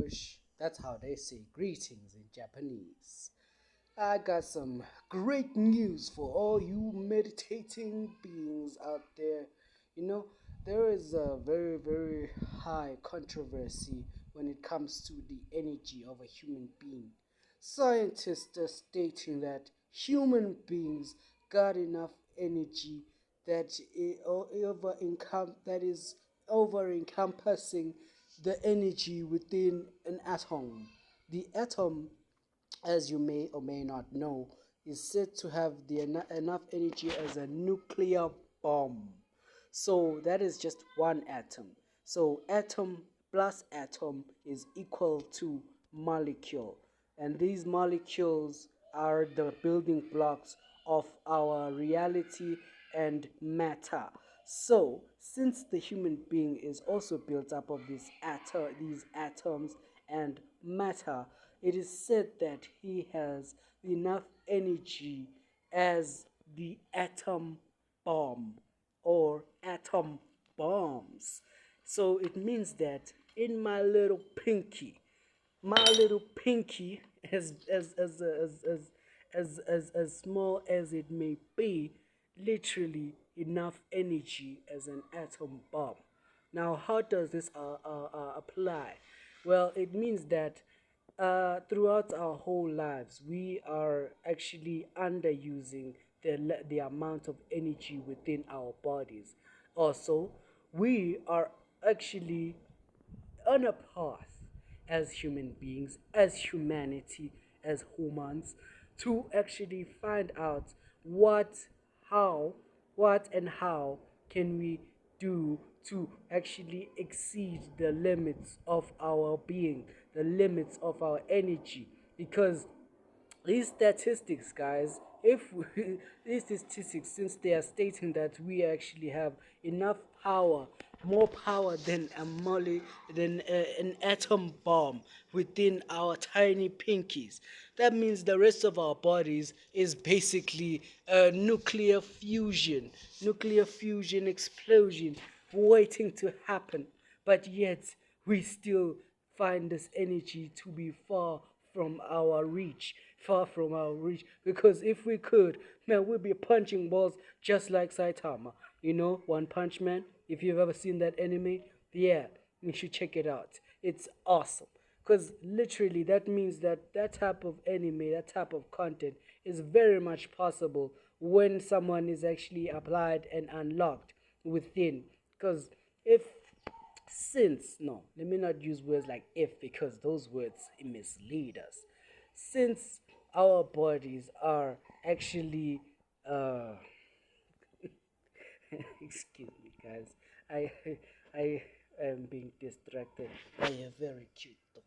bush. That's how they say greetings in Japanese. I got some great news for all you meditating beings out there. You know, there is a very, very high controversy when it comes to the energy of a human being. Scientists are stating that human beings got enough energy that is over encompassing the energy within an atom. The atom, as you may or may not know, is said to have enough energy as a nuclear bomb. So that is just one atom. So atom plus atom is equal to molecule. And these molecules are the building blocks of our reality and matter. So, since the human being is also built up of these atoms and matter, it is said that he has enough energy as the atom bomb or atom bombs. So it means that in my little pinky, as small as it may be, literally enough energy as an atom bomb. Now, how does this apply? Well, it means that throughout our whole lives, we are actually underusing the amount of energy within our bodies. Also, we are actually on a path as human beings, as humanity, as humans, to actually find out what, how, what, and how can we do to actually exceed the limits of our being, the limits of our energy. Because these statistics, guys, if we, these statistics, since they are stating that we actually have enough power, more power than an atom bomb within our tiny pinkies, that means the rest of our bodies is basically a nuclear fusion explosion waiting to happen. But yet we still find this energy to be far from our reach. Because if we could, man, we'd be punching balls just like Saitama. You know, One Punch Man. If you've ever seen that anime, yeah, you should check it out. It's awesome. Because literally, that means that that type of anime, that type of content is very much possible when someone is actually applied and unlocked within. Because if since no, let me not use words like if, because those words mislead us. Since our bodies are actually uh excuse me, guys, i I am being distracted by a very cute dog.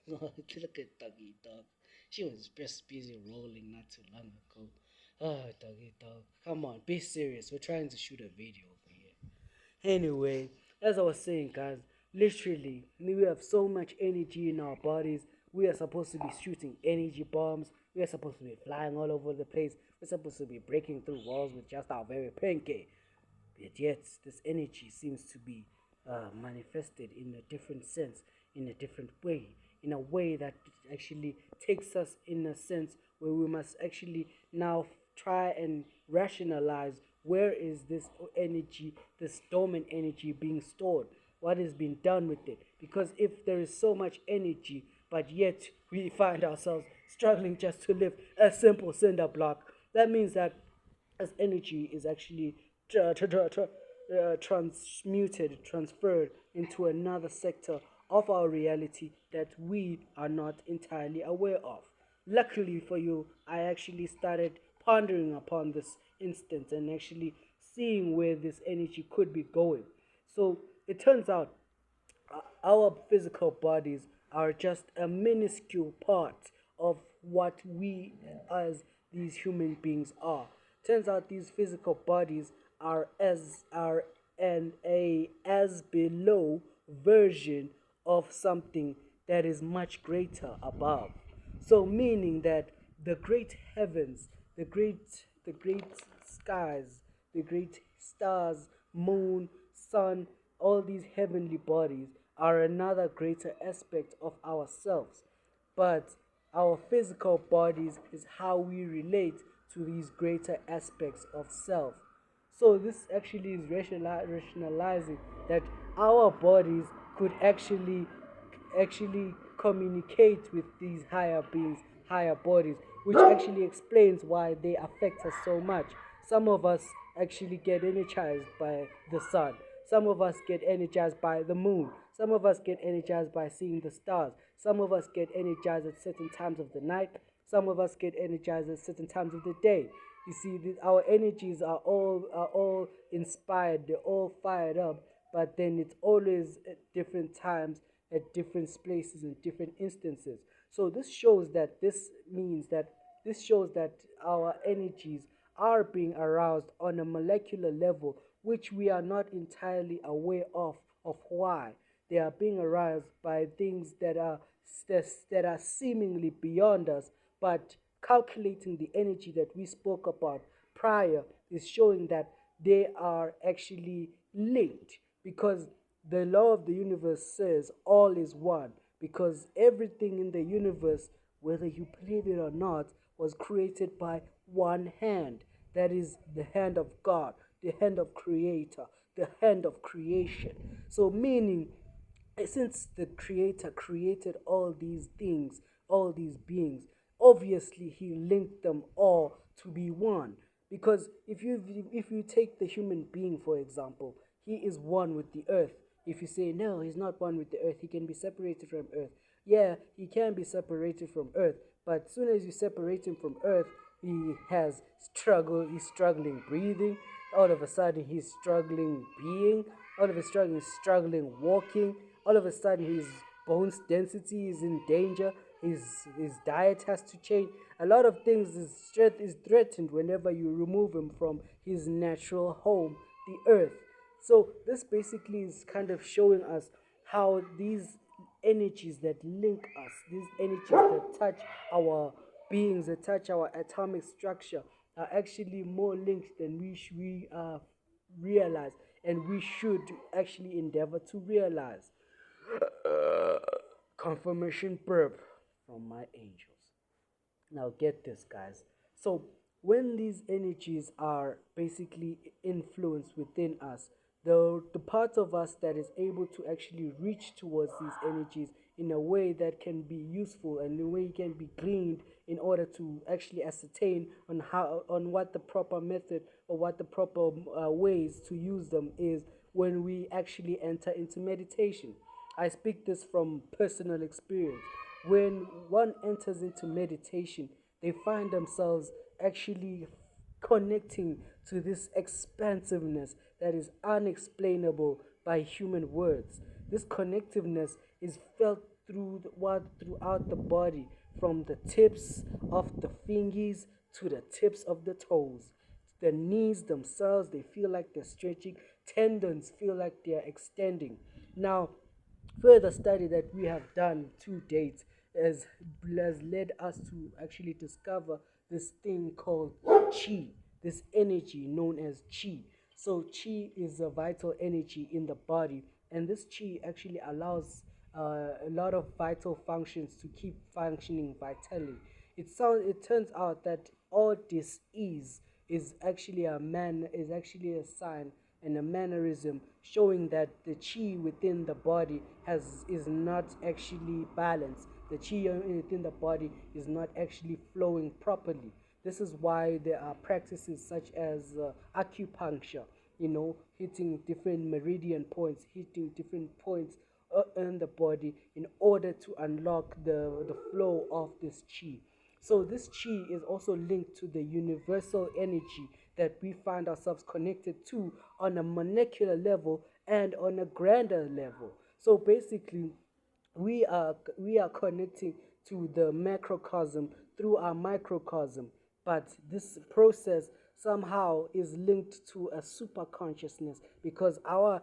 Look at doggy dog. She was just busy rolling not too long ago. Oh, doggy dog, come on, be serious, we're trying to shoot a video over here. Anyway, as I was saying, guys, literally, we have so much energy in our bodies. We are supposed to be shooting energy bombs. We are supposed to be flying all over the place. We're supposed to be breaking through walls with just our very pinky. But yet, this energy seems to be manifested in a different sense, in a different way, in a way that actually takes us in a sense where we must actually now try and rationalize where is this energy, this dormant energy being stored? What is being done with it? Because if there is so much energy, but yet we find ourselves struggling just to lift a simple cinder block, that means that as energy is actually transferred into another sector of our reality that we are not entirely aware of. Luckily for you, I actually started pondering upon this instance and actually seeing where this energy could be going. So it turns out our physical bodies are just a minuscule part of what we as these human beings are. Turns out these physical bodies are an a as below version of something that is much greater above. So meaning that the great heavens, the great skies, the great stars, moon, sun, all these heavenly bodies are another greater aspect of ourselves, but our physical bodies is how we relate to these greater aspects of self. So this actually is rationalizing that our bodies could actually communicate with these higher beings, higher bodies, which actually explains why they affect us so much. Some of us actually get energized by the sun. Some of us get energized by the moon. Some of us get energized by seeing the stars. Some of us get energized at certain times of the night. Some of us get energized at certain times of the day. You see, our energies are all inspired. They're all fired up, but then it's always at different times, at different places, in different instances. So this shows that our energies are being aroused on a molecular level, which we are not entirely aware of why they are being aroused by things that are seemingly beyond us, but calculating the energy that we spoke about prior is showing that they are actually linked, because the law of the universe says all is one, because everything in the universe, whether you believe it or not, was created by one hand. That is the hand of God, the hand of Creator, the hand of creation. So, meaning, since the Creator created all these things, all these beings, obviously He linked them all to be one. Because if you take the human being, for example, he is one with the earth. If you say no, he's not one with the earth, he can be separated from earth. Yeah, he can be separated from earth, but as soon as you separate him from earth, he has struggle. He's struggling breathing. All of a sudden, he's struggling being. All of a sudden, he's struggling walking. All of a sudden, his bones density is in danger. His diet has to change. A lot of things, his strength is threatened whenever you remove him from his natural home, the earth. So this basically is kind of showing us how these energies that link us, these energies that touch our beings, that touch our atomic structure, are actually more linked than we realize, and we should actually endeavor to realize. Confirmation burp from my angels. Now, get this, guys. So, when these energies are basically influenced within us, the part of us that is able to actually reach towards these energies in a way that can be useful and in a way can be gleaned in order to actually ascertain on what the proper method or what the proper ways to use them is, when we actually enter into meditation. I speak this from personal experience. When one enters into meditation, they find themselves actually connecting to this expansiveness that is unexplainable by human words. This connectiveness is felt throughout the body, from the tips of the fingers to the tips of the toes. The knees themselves, they feel like they're stretching, tendons feel like they're extending. Now, further study that we have done to date has led us to actually discover this thing called chi, this energy known as chi. So chi is a vital energy in the body, and this chi actually allows a lot of vital functions to keep functioning vitally. It turns out that all dis-ease is actually a sign and a mannerism showing that the chi within the body has is not actually balanced. The chi within the body is not actually flowing properly. This is why there are practices such as acupuncture, hitting different meridian points, hitting different points in the body in order to unlock the flow of this chi. So this chi is also linked to the universal energy that we find ourselves connected to on a molecular level and on a grander level. So basically, we are connecting to the macrocosm through our microcosm, but this process somehow is linked to a super consciousness, because our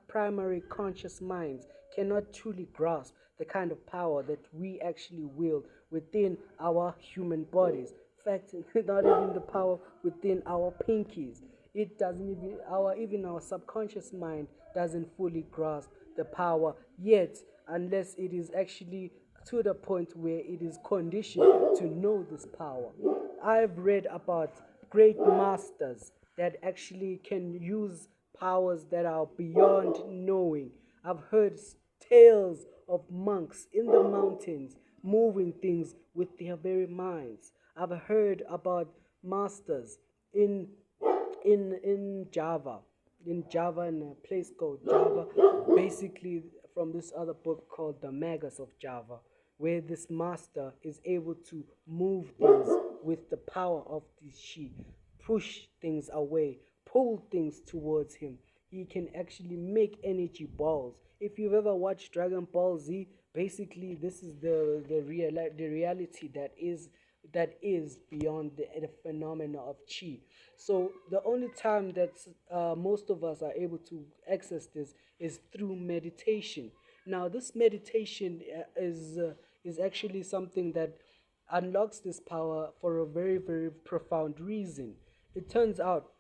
primary conscious minds cannot truly grasp the kind of power that we actually wield within our human bodies. In fact, not even the power within our pinkies. It doesn't even our subconscious mind doesn't fully grasp the power yet, unless it is actually to the point where it is conditioned to know this power. I've read about great masters that actually can use powers that are beyond knowing. I've heard tales of monks in the mountains moving things with their very minds. I've heard about masters in in Java, in a place called Java, basically from this other book called The Magus of Java, where this master is able to move things with the power of the chi, push things away, pull things towards him. He can actually make energy balls. If you've ever watched Dragon Ball Z, basically this is the reality that is beyond the phenomena of chi. So the only time that most of us are able to access this is through meditation. Now, this meditation is actually something that unlocks this power for a very very profound reason. It turns out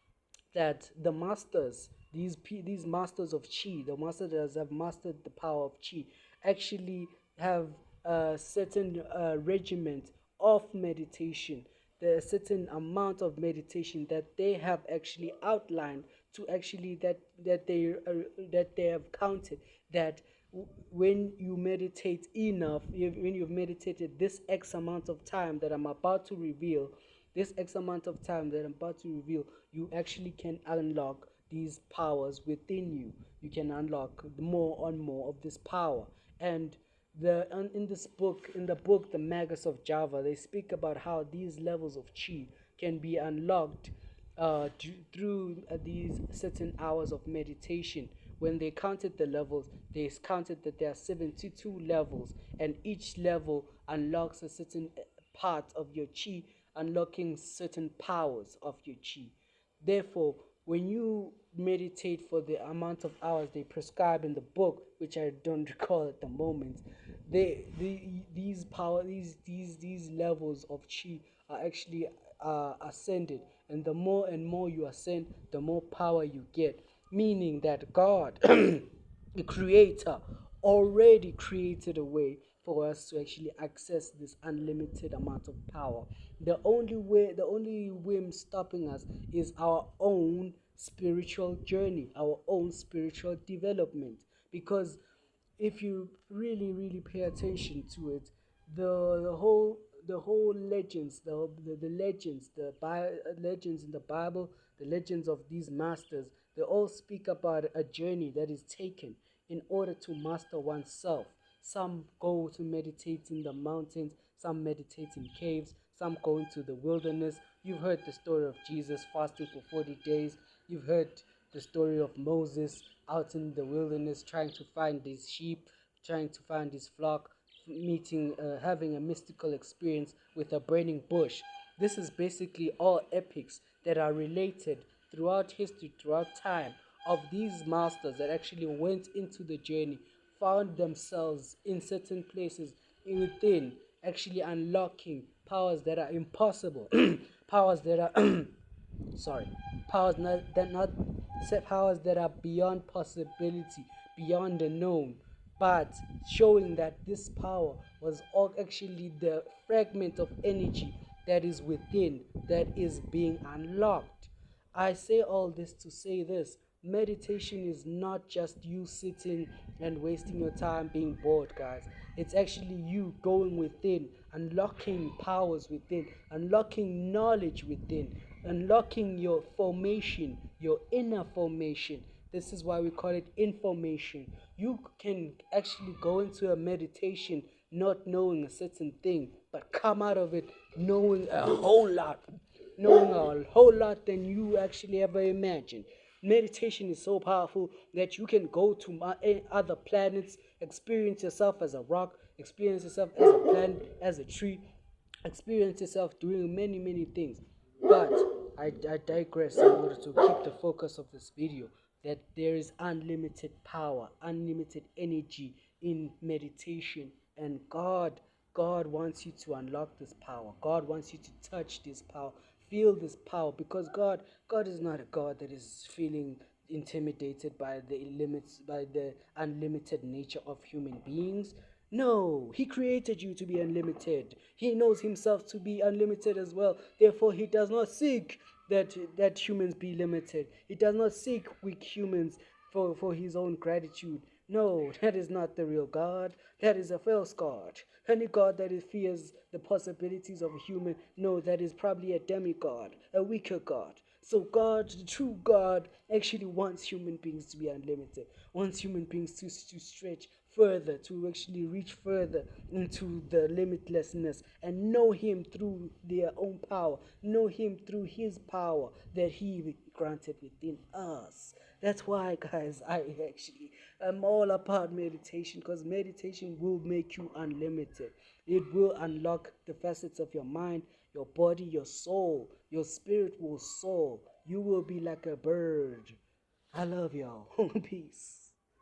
that the masters, these masters of chi, the masters that have mastered the power of chi, actually have a certain regiment of meditation. There's a certain amount of meditation that they have actually outlined to actually that they have counted that when you meditate enough, when you've meditated this X amount of time that I'm about to reveal, this X amount of time that I'm about to reveal, you actually can unlock these powers within you. You can unlock more and more of this power. And in this book, in the book, The Magus of Java, they speak about how these levels of chi can be unlocked through these certain hours of meditation. When they counted the levels, they counted that there are 72 levels, and each level unlocks a certain part of your chi, unlocking certain powers of your chi. Therefore, when you meditate for the amount of hours they prescribe in the book, which I don't recall at the moment, these power these levels of chi are actually ascended, and the more and more you ascend, the more power you get. Meaning that God, the Creator, already created a way for us to actually access this unlimited amount of power. The only whim stopping us is our own spiritual journey, our own spiritual development. Because if you really, really pay attention to it, the whole legends, the legends, legends in the Bible, the legends of these masters, they all speak about a journey that is taken in order to master oneself. Some go to meditate in the mountains, some meditate in caves, some go into the wilderness. You've heard the story of Jesus fasting for 40 days. You've heard the story of Moses out in the wilderness trying to find his sheep, trying to find his flock, having a mystical experience with a burning bush. This is basically all epics that are related throughout history, throughout time, of these masters that actually went into the journey, found themselves in certain places within, actually unlocking powers that are impossible, powers that are sorry, powers that are beyond possibility, beyond the known, but showing that this power was all actually the fragment of energy that is within, that is being unlocked. I say all this to say this: meditation is not just you sitting and wasting your time being bored, guys. It's actually you going within, unlocking powers within, unlocking knowledge within, unlocking your formation, your inner formation. This is why we call it information. You can actually go into a meditation not knowing a certain thing, but come out of it knowing a whole lot than you actually ever imagined. Meditation is so powerful that you can go to other planets, experience yourself as a rock, experience yourself as a plant, as a tree, experience yourself doing many, many things. But I digress in order to keep the focus of this video, that there is unlimited power, unlimited energy in meditation, and God wants you to unlock this power. God wants you to touch this power, feel this power, because God is not a God that is feeling intimidated by the limits, by the unlimited nature of human beings. No, he created you to be unlimited. He knows himself to be unlimited as well. Therefore, he does not seek that humans be limited. He does not seek weak humans for his own gratitude. No, that is not the real God. That is a false God. Any God that fears the possibilities of a human, no, that is probably a demigod, a weaker God. So God, the true God, actually wants human beings to be unlimited, wants human beings to stretch further, to actually reach further into the limitlessness and know Him through their own power, know Him through His power that He granted within us. That's why, guys, I actually am all about meditation, because meditation will make you unlimited. It will unlock the facets of your mind, your body, your soul. Your spirit will soar. You will be like a bird. I love y'all. Peace.